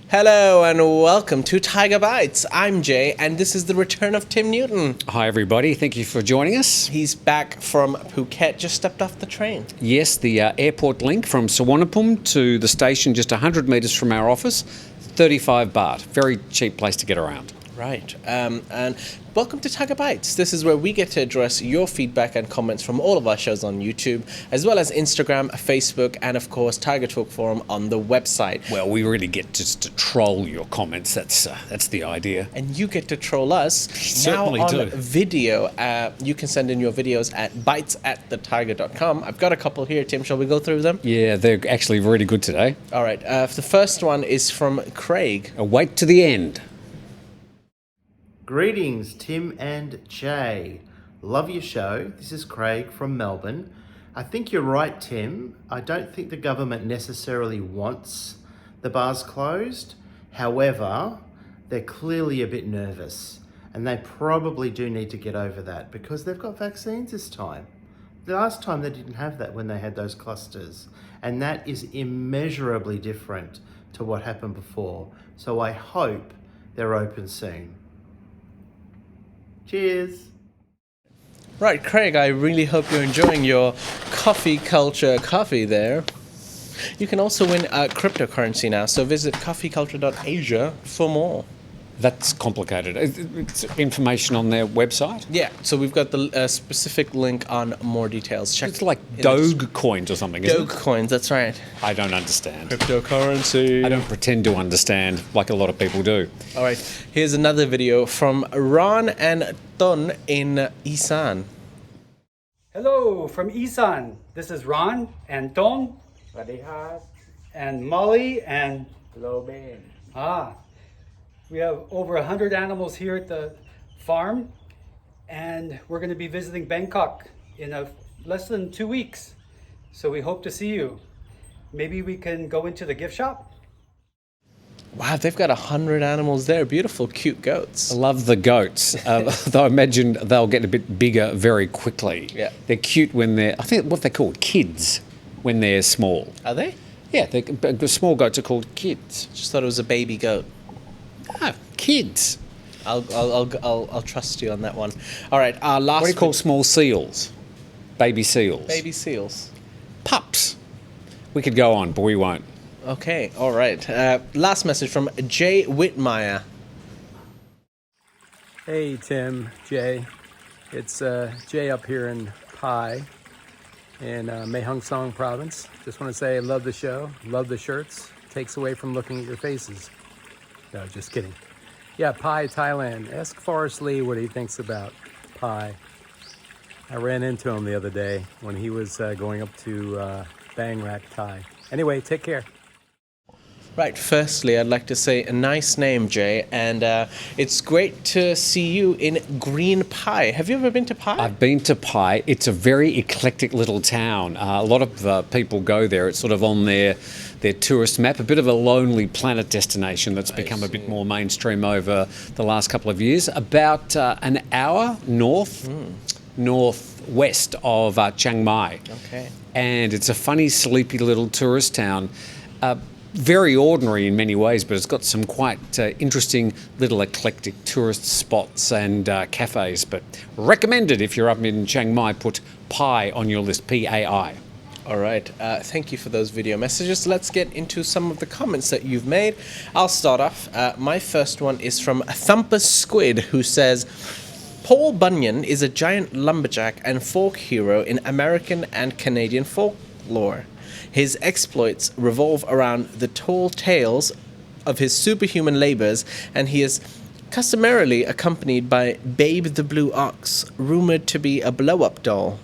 Hello and welcome to Thaiger Bites. I'm Jay and this is the return of Tim Newton. Hi everybody, thank you for joining us. He's back from Phuket, just stepped off the train. Yes, the airport link from Suvarnabhumi to the station just 100 metres from our office, 35 baht. Very cheap place to get around. Right, and welcome to Thaiger Bites. This is where we get to address your feedback and comments from all of our shows on YouTube, as well as Instagram, Facebook, and of course Thaiger Talk Forum on the website. Well, we really get just to troll your comments. That's the idea. And you get to troll us. Certainly now on do. Video. You can send in your videos at bites@thethaiger.com. I've got a couple here, Tim. Shall we go through them? Yeah, they're actually really good today. All right. The first one is from Craig. Wait to the end. Greetings, Tim and Jay. Love your show. This is Craig from Melbourne. I think you're right, Tim. I don't think the government necessarily wants the bars closed. However, they're clearly a bit nervous and they probably do need to get over that because they've got vaccines this time. The last time they didn't have that when they had those clusters, and that is immeasurably different to what happened before. So I hope they're open soon. Cheers. Right, Craig, I really hope you're enjoying your coffee culture coffee there. You can also win cryptocurrency now, so visit coffeeculture.asia for more. That's complicated. It's information on their website? Yeah, so we've got the specific link on more details. Check It's like Doge coins or something, isn't Doge coins, that's right. I don't understand. Cryptocurrency. I don't pretend to understand like a lot of people do. All right, here's another video from Ron and Ton in Isan. Hello from Isan. This is Ron and Ton and Molly and Loben. We have over 100 animals here at the farm, and we're going to be visiting Bangkok in less than 2 weeks. So we hope to see you. Maybe we can go into the gift shop? Wow, they've got 100 animals there. Beautiful, cute goats. I love the goats, though I imagine they'll get a bit bigger very quickly. Yeah. They're cute when they're, I think what they're called, kids, when they're small. Are they? Yeah, the small goats are called kids. Just thought it was a baby goat. Ah, kids. I'll trust you on that one. All right, last. What do you call small seals? Baby seals. Baby seals? Pups. We could go on, but we won't. Okay, all right. Last message from Jay Whitmire. Hey Tim, Jay. It's Jay up here in Pai in Mae Hong Son province. Just want to say I love the show, love the shirts. Takes away from looking at your faces. No, just kidding. Yeah, Pai, Thailand. Ask Forrest Lee what he thinks about Pai. I ran into him the other day when he was going up to Bang Rak Thai. Anyway, take care. Right, firstly, I'd like to say a nice name, Jay, and it's great to see you in Green Pai. Have you ever been to Pai? I've been to Pai. It's a very eclectic little town. A lot of people go there. It's sort of on their tourist map, a bit of a lonely planet destination that's become a bit more mainstream over the last couple of years. About an hour northwest of Chiang Mai. Okay. And it's a funny, sleepy little tourist town. Very ordinary in many ways, but it's got some quite interesting little eclectic tourist spots and cafes. But recommended if you're up in Chiang Mai, put Pai on your list, P-A-I. All right. Thank you for those video messages. Let's get into some of the comments that you've made. I'll start off. My first one is from Thumper Squid, who says, Paul Bunyan is a giant lumberjack and folk hero in American and Canadian folklore. His exploits revolve around the tall tales of his superhuman labors, and he is customarily accompanied by Babe the Blue Ox, rumored to be a blow-up doll.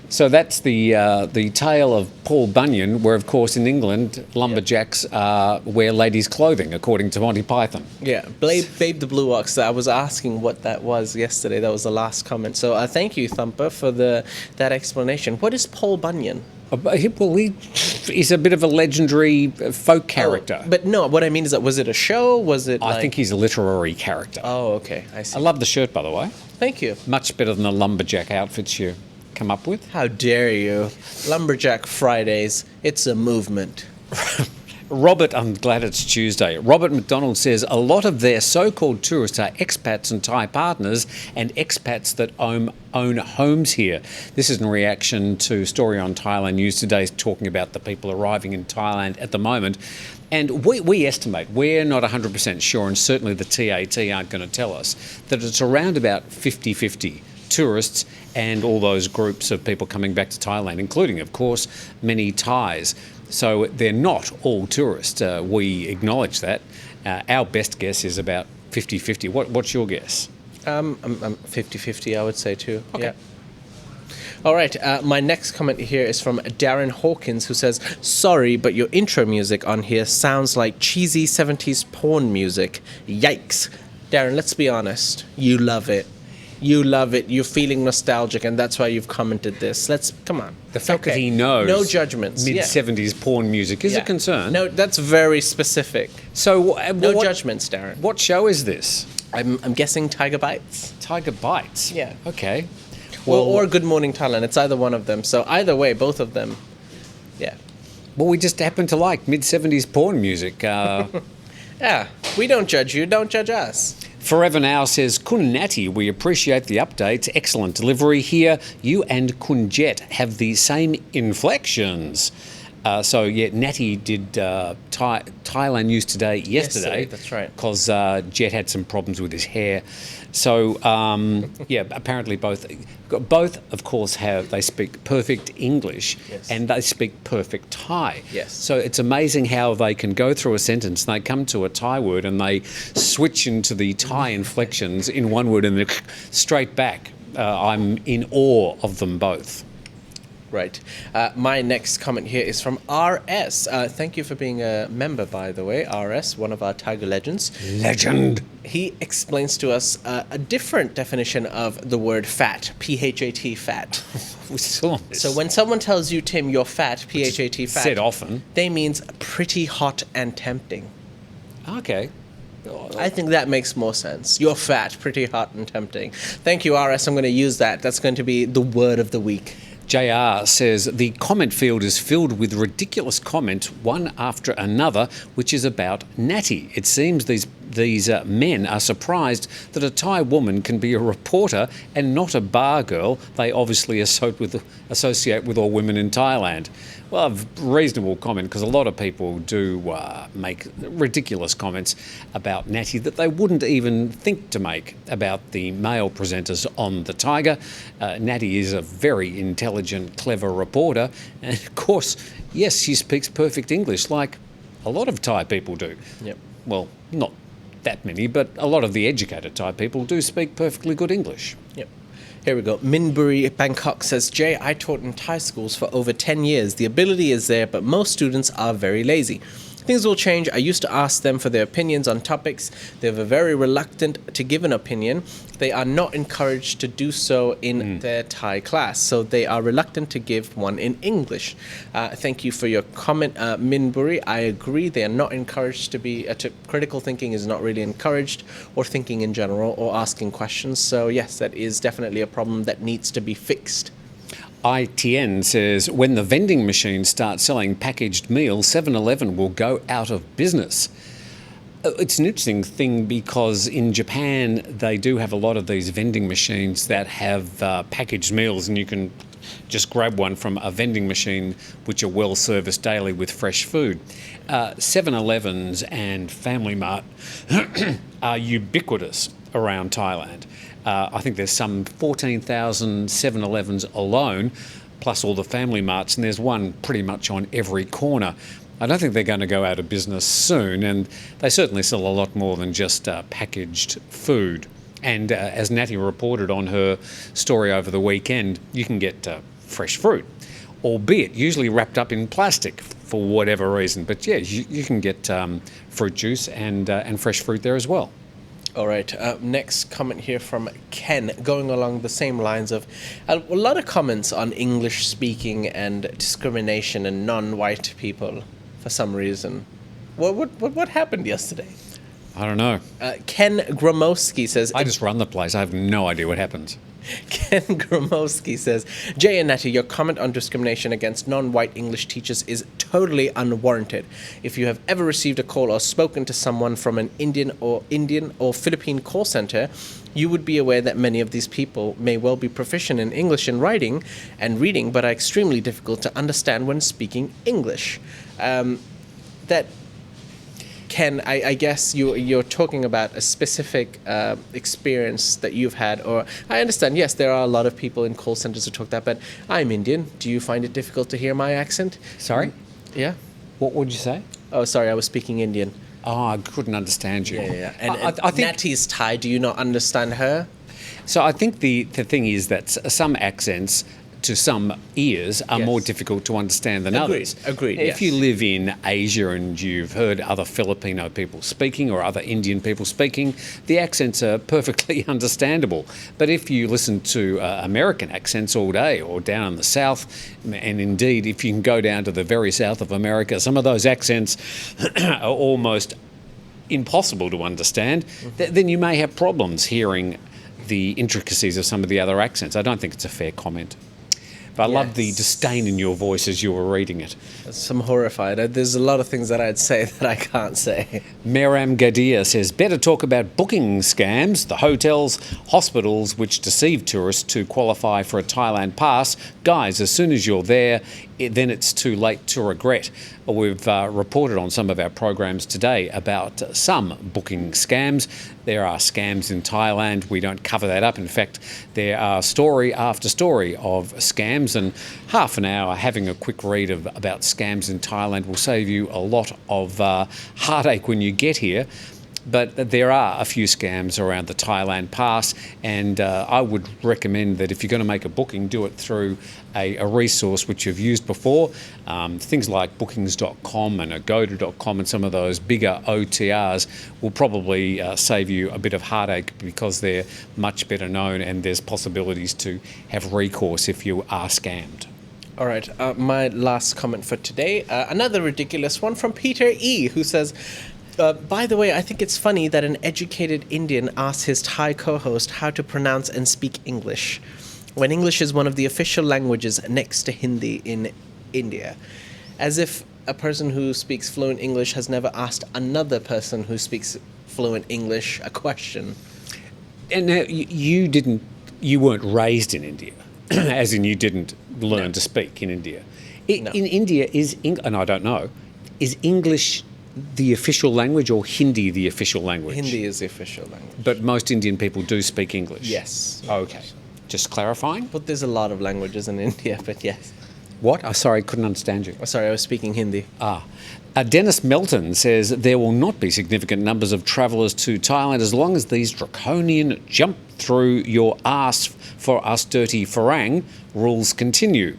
So that's the tale of Paul Bunyan, where, of course, in England, lumberjacks wear ladies' clothing, according to Monty Python. Yeah, Babe the Blue Ox. I was asking what that was yesterday. That was the last comment. So thank you, Thumper, for that explanation. What is Paul Bunyan? Well, he's a bit of a legendary folk character. Oh, but no, what I mean is that was it a show? Was it? I think he's a literary character. Oh, okay, I see. I love the shirt, by the way. Thank you. Much better than the lumberjack outfits you come up with. How dare you? Lumberjack Fridays. It's a movement. Robert, I'm glad it's Tuesday. Robert McDonald says a lot of their so-called tourists are expats and Thai partners and expats that own homes here. This is in reaction to a story on Thailand News Today talking about the people arriving in Thailand at the moment. And we estimate, we're not 100% sure, and certainly the TAT aren't going to tell us, that it's around about 50-50 tourists and all those groups of people coming back to Thailand, including, of course, many Thais. So they're not all tourists. We acknowledge that. Our best guess is about 50-50. What's your guess? I'm 50-50, I would say too. Okay. Yeah. All right, my next comment here is from Darren Hawkins, who says, sorry, but your intro music on here sounds like cheesy 70s porn music. Yikes. Darren, let's be honest. You love it. You love it. You're feeling nostalgic, and that's why you've commented this. Come on. The fact that he knows no judgments. mid-70s porn music is a concern. No, that's very specific. So no judgments, Darren. What show is this? I'm guessing Thaiger Bites. Thaiger Bites? Yeah. Okay. Well, or Good Morning Thailand. It's either one of them. So either way, both of them. Yeah. Well, we just happen to like mid-70s porn music. Yeah. We don't judge you. Don't judge us. Forever Now says, Kun Natty, we appreciate the updates. Excellent delivery here. You and Kun Jet have the same inflections. So, yeah, Natty did Thailand News Today yesterday. That's right. Because Jet had some problems with his hair. So, yeah, apparently both, of course, they speak perfect English and they speak perfect Thai. Yes. So it's amazing how they can go through a sentence and they come to a Thai word and they switch into the Thai inflections in one word and then straight back. I'm in awe of them both. Right. My next comment here is from RS. Thank you for being a member, by the way. RS, one of our Tiger legends. Legend. He explains to us a different definition of the word fat, P-H-A-T, fat. So when someone tells you, Tim, you're fat, P-H-A-T, fat, said often, they means pretty hot and tempting. Okay. I think that makes more sense. You're fat, pretty hot and tempting. Thank you, RS. I'm going to use that. That's going to be the word of the week. JR says, the comment field is filled with ridiculous comment, one after another, which is about Natty. It seems these men are surprised that a Thai woman can be a reporter and not a bar girl. They obviously associate with all women in Thailand. Well, a reasonable comment, because a lot of people do make ridiculous comments about Natty that they wouldn't even think to make about the male presenters on The Tiger. Natty is a very intelligent, clever reporter. And of course, yes, she speaks perfect English like a lot of Thai people do. Yep. Well, not that many, but a lot of the educated Thai people do speak perfectly good English. Yep. Here we go. Minbury, Bangkok says, Jay, I taught in Thai schools for over 10 years. The ability is there, but most students are very lazy. Things will change. I used to ask them for their opinions on topics. They were very reluctant to give an opinion. They are not encouraged to do so in their Thai class, so they are reluctant to give one in English. Thank you for your comment, Minbury. I agree. They are not encouraged to be, critical thinking is not really encouraged, or thinking in general, or asking questions. So yes, that is definitely a problem that needs to be fixed. ITN says, when the vending machines start selling packaged meals, 7-Eleven will go out of business. It's an interesting thing because in Japan, they do have a lot of these vending machines that have packaged meals, and you can just grab one from a vending machine which are well serviced daily with fresh food. 7-Elevens and Family Mart are ubiquitous around Thailand. I think there's some 14,000 7-Elevens alone, plus all the Family Marts, and there's one pretty much on every corner. I don't think they're going to go out of business soon, and they certainly sell a lot more than just packaged food. And as Natty reported on her story over the weekend, you can get fresh fruit, albeit usually wrapped up in plastic for whatever reason. But yeah, you can get fruit juice and fresh fruit there as well. All right. Next comment here from Ken, going along the same lines of a lot of comments on English speaking and discrimination and non-white people for some reason. What happened yesterday? I don't know. Ken Gromowski says, I just run the place. I have no idea what happens. Ken Gromowski says, Jay and Natty, your comment on discrimination against non-white English teachers is totally unwarranted. If you have ever received a call or spoken to someone from an Indian or Philippine call center, you would be aware that many of these people may well be proficient in English in writing and reading, but are extremely difficult to understand when speaking English. Ken, I guess you're talking about a specific experience that you've had, or I understand, yes, there are a lot of people in call centers who talk that, but I'm Indian. Do you find it difficult to hear my accent? Sorry? Yeah? What would you say? Oh, sorry, I was speaking Indian. Oh, I couldn't understand you. Yeah. And I think Natty's Thai, do you not understand her? so. I think the thing is that some accents to some ears are more difficult to understand than others. Agreed. If you live in Asia and you've heard other Filipino people speaking or other Indian people speaking, the accents are perfectly understandable. But if you listen to American accents all day or down in the South, and indeed if you can go down to the very south of America, some of those accents are almost impossible to understand, then you may have problems hearing the intricacies of some of the other accents. I don't think it's a fair comment. But I love the disdain in your voice as you were reading it. I'm horrified. There's a lot of things that I'd say that I can't say. Meram Gadia says, better talk about booking scams, the hotels, hospitals which deceive tourists to qualify for a Thailand pass. Guys, as soon as you're there, then it's too late to regret. We've reported on some of our programs today about some booking scams. There are scams in Thailand. We don't cover that up. In fact, there are story after story of scams, and half an hour having a quick read about scams in Thailand will save you a lot of heartache when you get here. But there are a few scams around the Thailand pass, and I would recommend that if you're going to make a booking, do it through a resource which you've used before. Things like bookings.com and agoda.com and some of those bigger OTRs will probably save you a bit of heartache because they're much better known and there's possibilities to have recourse if you are scammed. All right, my last comment for today, another ridiculous one from Peter E., who says, by the way, I think it's funny that an educated Indian asks his Thai co-host how to pronounce and speak English, when English is one of the official languages next to Hindi in India. As if a person who speaks fluent English has never asked another person who speaks fluent English a question. And now, you weren't raised in India, as in you didn't learn to speak in India. In India, and I don't know, is English the official language or Hindi the official language? Hindi is the official language. But most Indian people do speak English? Yes. Okay. Just clarifying? But there's a lot of languages in India, but yes. What? Oh, sorry, couldn't understand you. Oh, sorry, I was speaking Hindi. Dennis Melton says there will not be significant numbers of travellers to Thailand as long as these draconian jump through your arse for us dirty farang rules continue.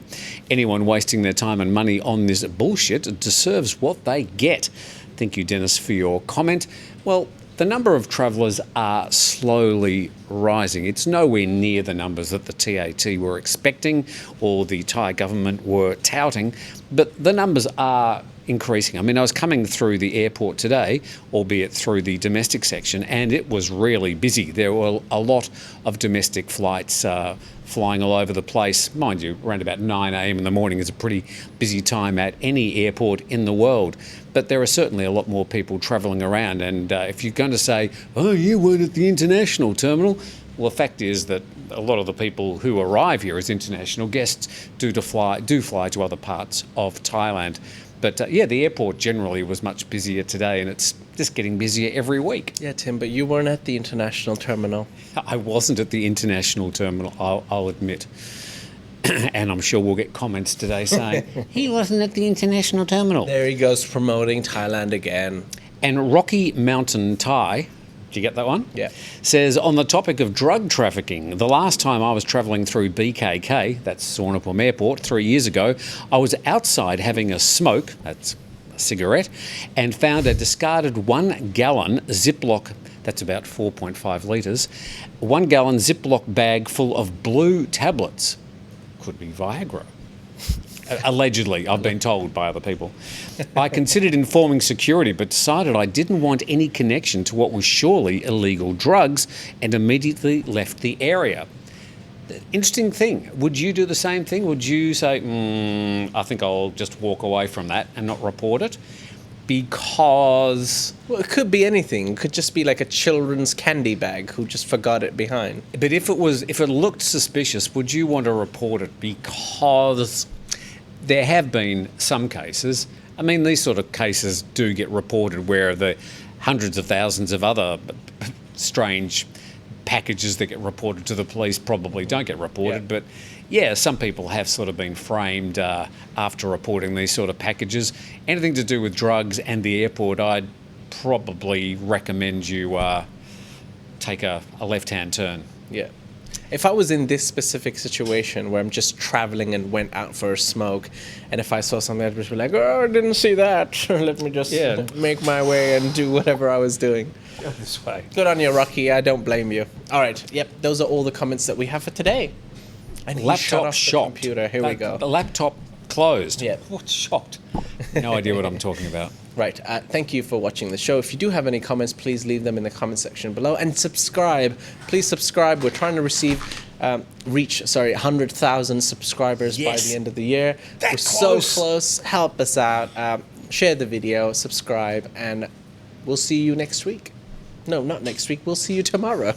Anyone wasting their time and money on this bullshit deserves what they get. Thank you, Dennis, for your comment. Well, the number of travellers are slowly rising. It's nowhere near the numbers that the TAT were expecting or the Thai government were touting, but the numbers are increasing. I mean, I was coming through the airport today, albeit through the domestic section, and it was really busy. There were a lot of domestic flights flying all over the place. Mind you, around about 9 a.m. in the morning is a pretty busy time at any airport in the world. But there are certainly a lot more people travelling around, and if you're going to say, oh, you weren't at the international terminal, well, the fact is that a lot of the people who arrive here as international guests do fly to other parts of Thailand. But the airport generally was much busier today, and it's just getting busier every week. Yeah, Tim, but you weren't at the international terminal. I wasn't at the international terminal, I'll admit. And I'm sure we'll get comments today saying, he wasn't at the international terminal. There he goes promoting Thailand again. And Rocky Mountain Thai, did you get that one? Yeah. Says, on the topic of drug trafficking, the last time I was travelling through BKK, that's Suvarnabhumi Airport, 3 years ago, I was outside having a smoke, that's a cigarette, and found a discarded 1 gallon Ziploc That's about 4.5 litres. 1 gallon Ziploc bag full of blue tablets. Could be Viagra. Allegedly, I've been told by other people. I considered informing security, but decided I didn't want any connection to what was surely illegal drugs and immediately left the area. Interesting thing. Would you do the same thing? Would you say, I think I'll just walk away from that and not report it? Because... Well, it could be anything. It could just be like a children's candy bag who just forgot it behind. But if it looked suspicious, would you want to report it? Because there have been some cases, I mean, these sort of cases do get reported where the hundreds of thousands of other strange packages that get reported to the police probably don't get reported. Yeah. But yeah, some people have sort of been framed after reporting these sort of packages. Anything to do with drugs and the airport, I'd probably recommend you take a left-hand turn. Yeah. If I was in this specific situation where I'm just traveling and went out for a smoke, and if I saw something, I'd just be like, oh, I didn't see that. Let me just make my way and do whatever I was doing. Go this way. Good on you, Rocky. I don't blame you. All right. Yep. Those are all the comments that we have for today. And he shut Laptop off the shocked. computer. Here we go. The laptop closed. Yeah. What, shocked? No idea what I'm talking about. Right. Thank you for watching the show. If you do have any comments, please leave them in the comment section below. And subscribe. Please subscribe. We're trying to reach 100,000 subscribers by the end of the year. We're so close. Help us out. Share the video, subscribe, and we'll see you next week. No, not next week. We'll see you tomorrow.